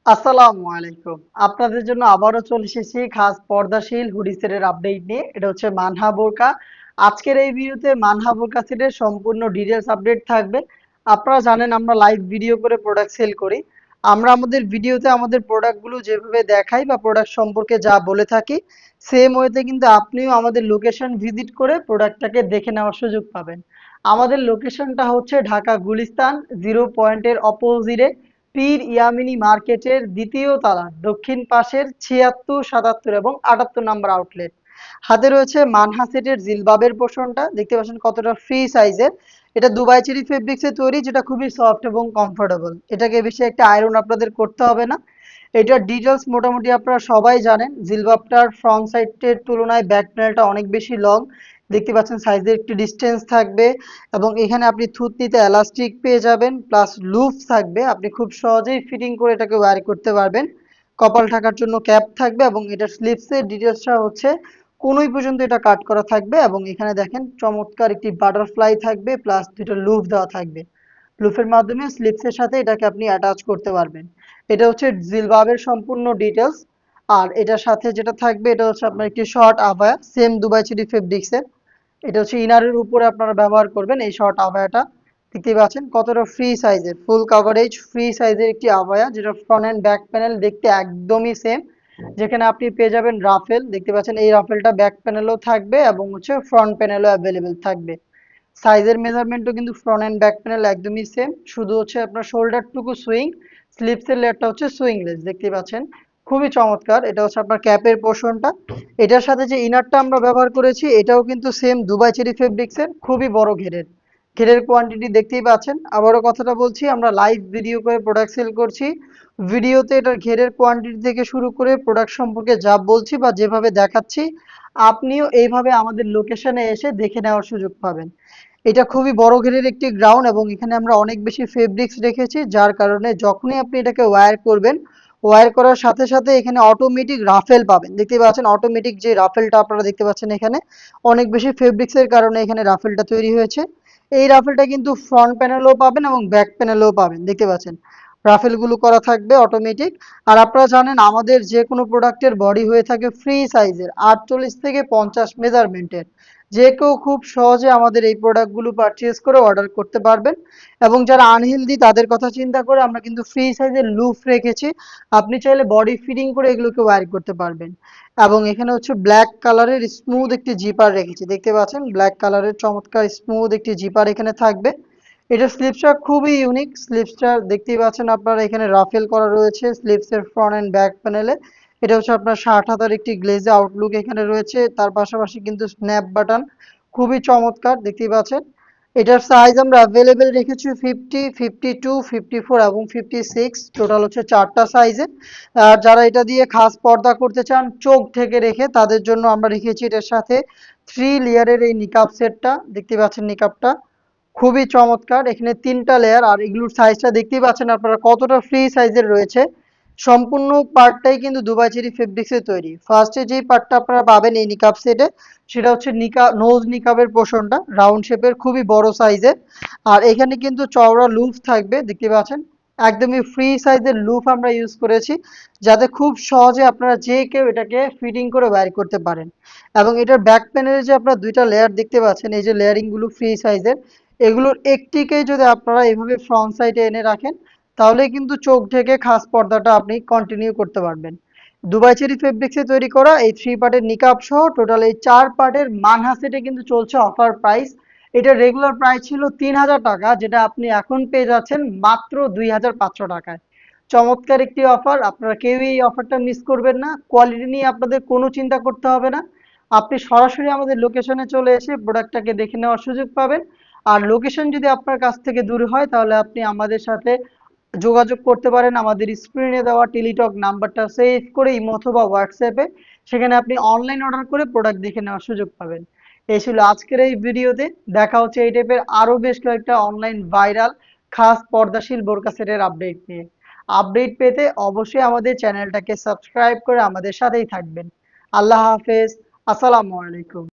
আসসালামু আলাইকুম। আপনাদের জন্য আবারও চলে এসেছি খাস পর্দাশীল হুডি সেটের আপডেট নিয়ে। এটা হচ্ছে মানহা বোরকা। আজকের এই ভিডিওতে মানহা বোরকা সেটের সম্পূর্ণ ডিটেলস আপডেট থাকবে। আপনারা জানেন আমরা লাইভ ভিডিও করে প্রোডাক্ট সেল করি। আমরা আমাদের ভিডিওতে আমাদের প্রোডাক্টগুলো যেভাবে দেখাই বা প্রোডাক্ট সম্পর্কে যা বলে থাকি, সেম ওয়েতে কিন্তু আপনিও আমাদের লোকেশন ভিজিট করে প্রোডাক্টটাকে দেখে নেওয়ার সুযোগ পাবেন। আমাদের লোকেশনটা হচ্ছে ঢাকা গুলিস্তান 0 পয়েন্টের অপোজিটে পীর ইয়ামিনী মার্কেটের দ্বিতীয় তলার দক্ষিণ পাশের ৭৬, ৭৭ এবং ৭৮ নাম্বার আউটলেট। হাতে রয়েছে মানহা সেটের জিলবাবের পোর্শনটা দেখতে পাচ্ছেন কতটা ফ্রি সাইজের। এটা দুবাই চেরি ফেব্রিক্সে তৈরি, যেটা খুবই সফট এবং কমফোর্টেবল। এটাকে বেশি একটা আয়রন আপনাদের করতে হবে না। এটার ডিটেলস মোটামুটি আপনারা সবাই জানেন। জিলবাবটার ফ্রন্ট সাইডের তুলনায় ব্যাক প্যানেলটা অনেক বেশি লং। দেখতে পাচ্ছেন সাইজের একটি ডিস্টেন্স থাকবে এবং এখানে আপনি থুতনিতে এলাস্টিক পেয়ে যাবেন, প্লাস লুপ থাকবে। আপনি খুব সহজেই ফিটিং করে এটাকে ওয়্যার করতে পারবেন। কপাল ঢাকার জন্য ক্যাপ থাকবে এবং এটার স্লিপসের ডিটেলসটা হচ্ছে কোনোই পর্যন্ত এটা কাট করা থাকবে এবং এখানে দেখেন চমৎকার একটি বাটারফ্লাই থাকবে, প্লাস দুটো লুপ দেওয়া থাকবে। লুফের মাধ্যমে স্লিপসের সাথে এটাকে আপনি অ্যাটাচ করতে পারবেন। এটা হচ্ছে জিলবাবের সম্পূর্ণ ডিটেলস। আর এটার সাথে যেটা থাকবে এটা হচ্ছে আপনার একটি short abaya, same Dubai cherry ফেব্রিক্সের। এটা হচ্ছে ইনারের উপরে আপনারা ব্যবহার করবেন এই শর্ট আবায়াটা। দেখতেই পাচ্ছেন কতটা ফ্রি সাইজের, ফুল কাভারেজ ফ্রি সাইজের একটি আবায়া, যেটা ফ্রন্ট এন্ড ব্যাক প্যানেল দেখতে একদমই সেম। যেখানে আপনি পেয়ে যাবেন রাফেল, দেখতে পাচ্ছেন এই রাফেলটা ব্যাক প্যানেলও থাকবে এবং হচ্ছে ফ্রন্ট প্যানেলও অ্যাভেলেবেল থাকবে। সাইজের মেজারমেন্টও কিন্তু ফ্রন্ট এন্ড ব্যাক প্যানেল একদমই সেম, শুধু হচ্ছে আপনার শোল্ডারটুকু সুইং, স্লিপসের লেয়ারটা হচ্ছে সুইংলেস। দেখতেই পাচ্ছেন খুবই চমৎকার। এটা হচ্ছে আপনার ক্যাপের পোর্শনটা। এটার সাথে যে ইনারটা আমরা ব্যবহার করেছি এটাও কিন্তু সেম দুবাই চেরি ফেব্রিক্সের, খুবই বড় ঘেরের। ঘেরের কোয়ান্টিটি দেখতেই পাচ্ছেন। আবারও কথাটা বলছি, আমরা লাইভ ভিডিও করে প্রোডাক্ট সেল করছি। ভিডিওতে এটার ঘেরের কোয়ান্টিটি থেকে শুরু করে প্রোডাক্ট সম্পর্কে যা বলছি বা যেভাবে দেখাচ্ছি, আপনিও এইভাবে আমাদের লোকেশনে এসে দেখে নেওয়ার সুযোগ পাবেন। এটা খুবই বড় ঘেরের একটি গ্রাউন্ড এবং এখানে আমরা অনেক বেশি ফেব্রিক্স রেখেছি, যার কারণে যখনই আপনি এটাকে ওয়্যার করবেন, ওয়্যার করার সাথে সাথে এখানে অটোমেটিক রাফেল পাবেন। দেখতে পাচ্ছেন অটোমেটিক যে রাফেলটা আপনারা দেখতে পাচ্ছেন এখানে, অনেক বেশি ফেব্রিক্সের কারণে এখানে রাফেলটা তৈরি হয়েছে। এই রাফেলটা কিন্তু ফ্রন্ট প্যানেলেও পাবেন এবং ব্যাক প্যানেলেও পাবেন। দেখতে পাচ্ছেন রাফেলগুলো করা থাকবে অটোমেটিক। আর আপনারা জানেন আমাদের যে কোনো প্রোডাক্টের বডি হয়ে থাকে ফ্রি সাইজের 48 থেকে 50 মেজারমেন্টের। যে কেউ খুব সহজে আমাদের এই প্রোডাক্টগুলো পারচেজ করে অর্ডার করতে পারবেন। এবং যারা আনহেলদি তাদের কথা চিন্তা করে আমরা কিন্তু ফ্রি সাইজের লুফ রেখেছি। আপনি চাইলে বডি ফিটিং করে এগুলোকে ওয়্যার করতে পারবেন। এবং এখানে হচ্ছে ব্ল্যাক কালারের স্মুথ একটি জিপার রেখেছি, দেখতে পাচ্ছেন ব্ল্যাক কালারের চমৎকার স্মুথ একটি জিপার এখানে থাকবে। এটা স্লিপসটা খুবই ইউনিক। স্লিপসটা দেখতেই পাচ্ছেন আপনারা, এখানে রাফেল করা রয়েছে স্লিপসের ফ্রন্ট এন্ড ব্যাক প্যানেলে। এটা হচ্ছে আপনার 60 হাতার একটি গ্লেজে আউটলুক এখানে রয়েছে, তার পাশাপাশি কিন্তু স্ন্যাপ বাটন খুবই চমৎকার দেখতেই পাচ্ছেন। এটার সাইজ আমরা অ্যাভেলেবেল রেখেছি 50, 52, 54 এবং 56, টোটাল হচ্ছে 4টা সাইজে। আর যারা এটা দিয়ে খাস পর্দা করতে চান চোখ ঢেকে রেখে, তাদের জন্য আমরা রেখেছি এটার সাথে 3 লেয়ারের এই নিকাব সেটটা। দেখতে পাচ্ছেন নিকাবটা খুবই চমৎকার, এখানে 3টা লেয়ার। আর এগুলোর সাইজটা দেখতেই পাচ্ছেন আপনারা কতটা ফ্রি সাইজের রয়েছে। সম্পূর্ণ পার্টটাই কিন্তু দুবাই চেরি ফেব্রিক্সে তৈরি। ফার্স্টে যেই পার্টটা আপনারা পাবেন এই নিকাব সেটে, সেটা হচ্ছে নোজ নিকাবের পোর্শনটা, রাউন্ড শেপের খুবই বড় সাইজের। আর এখানে কিন্তু চওড়া লুফ থাকবে, দেখতে পাচ্ছেন একদমই ফ্রি সাইজের লুফ আমরা ইউজ করেছি, যাতে খুব সহজে আপনারা যে কেউ এটাকে ফিটিং করে বাইর করতে পারেন। এবং এটার ব্যাক প্যানেলে যে আপনারা 2টা লেয়ার দেখতে পাচ্ছেন, এই যে লেয়ারিং গুলো ফ্রি সাইজের, এগুলোর একটিকেই যদি আপনারা এইভাবে ফ্রন্ট সাইডে এনে রাখেন, তাহলে কিন্তু চোখ ঢেকে খাস পর্দাটা আপনি কন্টিনিউ করতে পারবেন। দুবাই চেরি ফেব্রিক্সে তৈরি করা এই 3 পার্টের নিকাব সহ টোটাল এই 4 পার্টের মানহা সেটে কিন্তু চলছে অফার প্রাইস। এটা রেগুলার প্রাইস ছিল 3000 টাকা, যেটা আপনি এখন পেয়ে যাচ্ছেন মাত্র 2500 টাকায়। চমৎকার একটি অফার, আপনারা কেউই এই অফারটা মিস করবেন না। কোয়ালিটি নিয়ে আপনাদের কোনো চিন্তা করতে হবে না। আপনি সরাসরি আমাদের লোকেশনে চলে এসে প্রোডাক্টটাকে দেখে নেওয়ার সুযোগ পাবেন। আর লোকেশন যদি আপনার কাছ থেকে দূরে হয়, তাহলে আপনি আমাদের সাথে যোগাযোগ করতে পারেন আমাদের স্ক্রিনে দেওয়া টেলিটক নাম্বারটা সেভ করে ইমো অথবা হোয়াটসঅ্যাপে। সেখানে আপনি অনলাইন অর্ডার করে প্রোডাক্ট দেখে নেওয়ার সুযোগ পাবেন। এই ছিল আজকের এই ভিডিওতে। দেখা হচ্ছে এই টাইপের আরো বেশ কয়েকটা অনলাইন ভাইরাল খাস পর্দাশীল বোরকা সেটের আপডেট নিয়ে। আপডেট পেতে অবশ্যই আমাদের চ্যানেলটাকে সাবস্ক্রাইব করে আমাদের সাথেই থাকবেন। আল্লাহ হাফেজ। আসসালামু আলাইকুম।